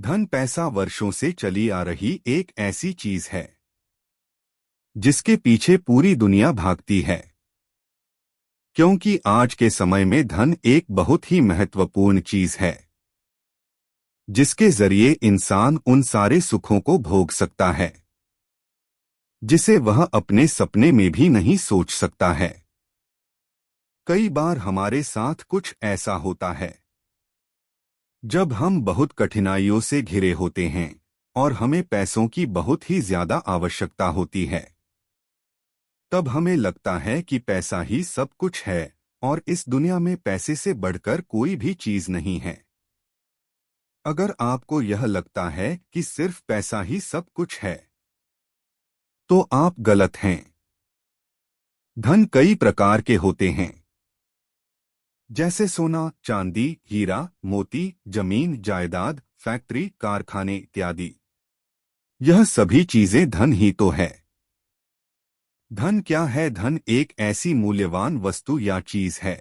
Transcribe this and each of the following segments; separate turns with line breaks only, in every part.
धन पैसा वर्षों से चली आ रही एक ऐसी चीज है जिसके पीछे पूरी दुनिया भागती है। क्योंकि आज के समय में धन एक बहुत ही महत्वपूर्ण चीज है जिसके जरिए इंसान उन सारे सुखों को भोग सकता है जिसे वह अपने सपने में भी नहीं सोच सकता है। कई बार हमारे साथ कुछ ऐसा होता है जब हम बहुत कठिनाइयों से घिरे होते हैं और हमें पैसों की बहुत ही ज्यादा आवश्यकता होती है। तब हमें लगता है कि पैसा ही सब कुछ है और इस दुनिया में पैसे से बढ़कर कोई भी चीज नहीं है। अगर आपको यह लगता है कि सिर्फ पैसा ही सब कुछ है तो आप गलत हैं। धन कई प्रकार के होते हैं, जैसे सोना, चांदी, हीरा, मोती, जमीन, जायदाद, फैक्ट्री, कारखाने इत्यादि। यह सभी चीजें धन ही तो है। धन क्या है? धन एक ऐसी मूल्यवान वस्तु या चीज है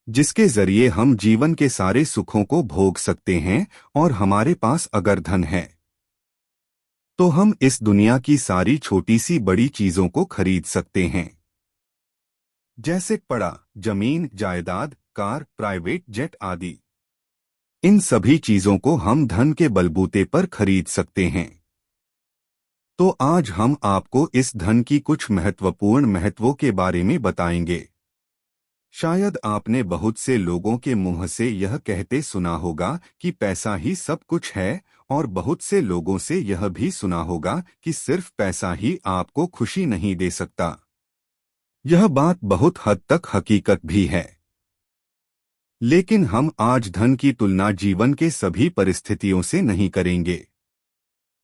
जिसके जरिए हम जीवन के सारे सुखों को भोग सकते हैं। और हमारे पास अगर धन है तो हम इस दुनिया की सारी छोटी सी बड़ी चीजों को खरीद सकते हैं, जैसे कपड़ा, जमीन, जायदाद, कार, प्राइवेट जेट आदि। इन सभी चीजों को हम धन के बलबूते पर खरीद सकते हैं। तो आज हम आपको इस धन की कुछ महत्वपूर्ण महत्वों के बारे में बताएंगे। शायद आपने बहुत से लोगों के मुंह से यह कहते सुना होगा कि पैसा ही सब कुछ है, और बहुत से लोगों से यह भी सुना होगा कि सिर्फ पैसा ही आपको खुशी नहीं दे सकता। यह बात बहुत हद तक हकीकत भी है, लेकिन हम आज धन की तुलना जीवन के सभी परिस्थितियों से नहीं करेंगे,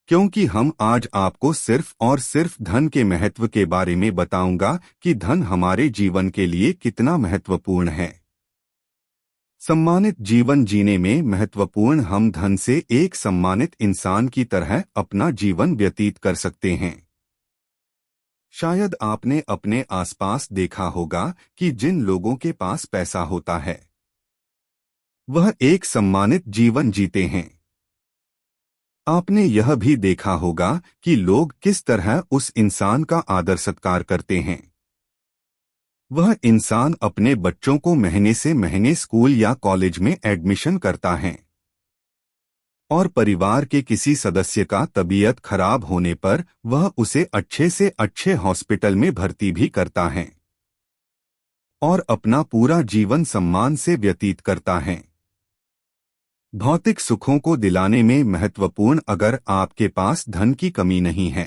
क्योंकि हम आज आपको सिर्फ और सिर्फ धन के महत्व के बारे में बताऊंगा कि धन हमारे जीवन के लिए कितना महत्वपूर्ण है। सम्मानित जीवन जीने में महत्वपूर्ण, हम धन से एक सम्मानित इंसान की तरह अपना जीवन व्यतीत कर सकते हैं। शायद आपने अपने आसपास देखा होगा कि जिन लोगों के पास पैसा होता है वह एक सम्मानित जीवन जीते हैं। आपने यह भी देखा होगा कि लोग किस तरह उस इंसान का आदर सत्कार करते हैं। वह इंसान अपने बच्चों को महीने से महीने स्कूल या कॉलेज में एडमिशन करता है, और परिवार के किसी सदस्य का तबीयत खराब होने पर वह उसे अच्छे से अच्छे हॉस्पिटल में भर्ती भी करता है और अपना पूरा जीवन सम्मान से व्यतीत करता है। भौतिक सुखों को दिलाने में महत्वपूर्ण, अगर आपके पास धन की कमी नहीं है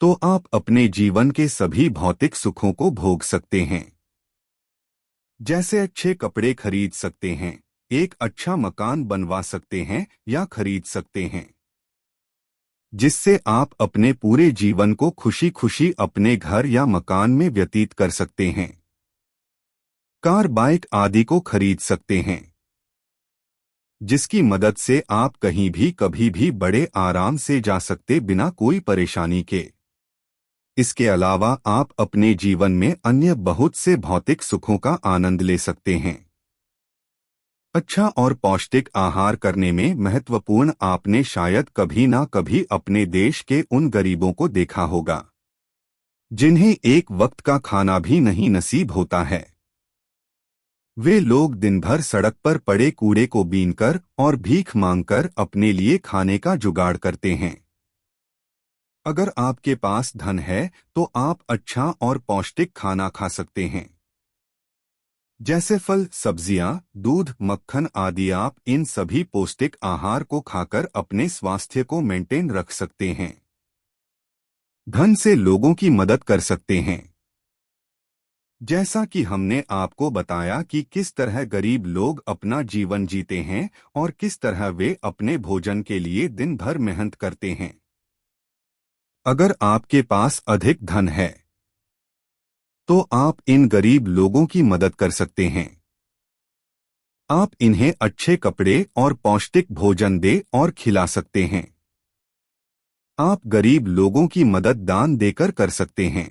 तो आप अपने जीवन के सभी भौतिक सुखों को भोग सकते हैं, जैसे अच्छे कपड़े खरीद सकते हैं, एक अच्छा मकान बनवा सकते हैं या खरीद सकते हैं, जिससे आप अपने पूरे जीवन को खुशी खुशी अपने घर या मकान में व्यतीत कर सकते हैं। कार, बाइक आदि को खरीद सकते हैं, जिसकी मदद से आप कहीं भी कभी भी बड़े आराम से जा सकते बिना कोई परेशानी के। इसके अलावा आप अपने जीवन में अन्य बहुत से भौतिक सुखों का आनंद ले सकते हैं। अच्छा और पौष्टिक आहार करने में महत्वपूर्ण, आपने शायद कभी ना कभी अपने देश के उन गरीबों को देखा होगा जिन्हें एक वक्त का खाना भी नहीं नसीब होता है। वे लोग दिन भर सड़क पर पड़े कूड़े को बीनकर और भीख मांगकर अपने लिए खाने का जुगाड़ करते हैं। अगर आपके पास धन है तो आप अच्छा और पौष्टिक खाना खा सकते हैं, जैसे फल, सब्जियां, दूध, मक्खन आदि। आप इन सभी पौष्टिक आहार को खाकर अपने स्वास्थ्य को मेंटेन रख सकते हैं। धन से लोगों की मदद कर सकते हैं, जैसा कि हमने आपको बताया कि किस तरह गरीब लोग अपना जीवन जीते हैं और किस तरह वे अपने भोजन के लिए दिन भर मेहनत करते हैं। अगर आपके पास अधिक धन है तो आप इन गरीब लोगों की मदद कर सकते हैं। आप इन्हें अच्छे कपड़े और पौष्टिक भोजन दे और खिला सकते हैं। आप गरीब लोगों की मदद दान देकर कर सकते हैं,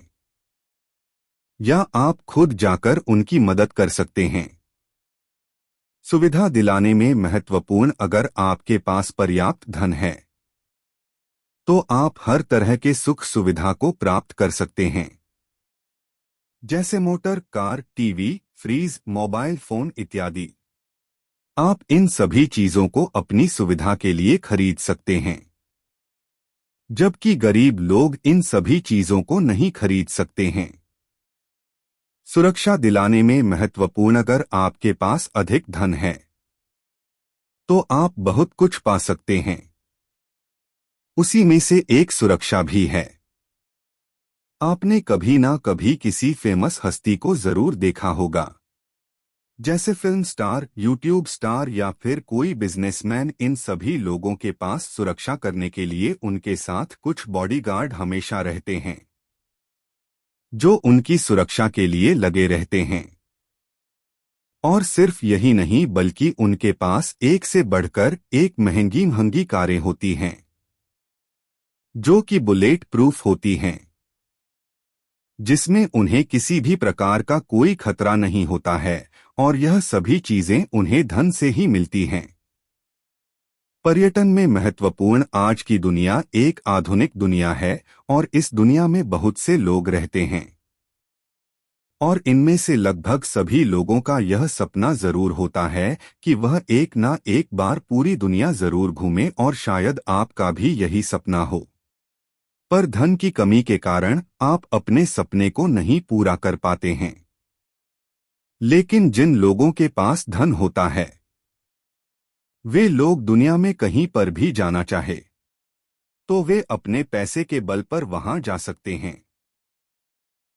या आप खुद जाकर उनकी मदद कर सकते हैं। सुविधा दिलाने में महत्वपूर्ण। अगर आपके पास पर्याप्त धन है तो आप हर तरह के सुख सुविधा को प्राप्त कर सकते हैं, जैसे motor, car, TV, fridge, mobile phone इत्यादि। आप इन सभी चीजों को अपनी सुविधा के लिए खरीद सकते हैं, जबकि गरीब लोग इन सभी चीजों को नहीं खरीद सकते हैं। सुरक्षा दिलाने में महत्वपूर्ण। अगर आपके पास अधिक धन है तो आप बहुत कुछ पा सकते हैं। उसी में से एक सुरक्षा भी है। आपने कभी ना कभी किसी फेमस हस्ती को जरूर देखा होगा, जैसे फिल्म स्टार, यूट्यूब स्टार या फिर कोई बिजनेसमैन। इन सभी लोगों के पास सुरक्षा करने के लिए उनके साथ कुछ बॉडीगार्ड हमेशा रहते हैं, जो उनकी सुरक्षा के लिए लगे रहते हैं। और सिर्फ यही नहीं, बल्कि उनके पास एक से बढ़कर एक महंगी महंगी कारें होती हैं, जो कि बुलेट प्रूफ होती हैं, जिसमें उन्हें किसी भी प्रकार का कोई खतरा नहीं होता है। और यह सभी चीजें उन्हें धन से ही मिलती हैं। पर्यटन में महत्वपूर्ण। आज की दुनिया एक आधुनिक दुनिया है और इस दुनिया में बहुत से लोग रहते हैं, और इनमें से लगभग सभी लोगों का यह सपना जरूर होता है कि वह एक ना एक बार पूरी दुनिया जरूर घूमे, और शायद आपका भी यही सपना हो। पर धन की कमी के कारण आप अपने सपने को नहीं पूरा कर पाते हैं। लेकिन जिन लोगों के पास धन होता है, वे लोग दुनिया में कहीं पर भी जाना चाहे तो वे अपने पैसे के बल पर वहां जा सकते हैं।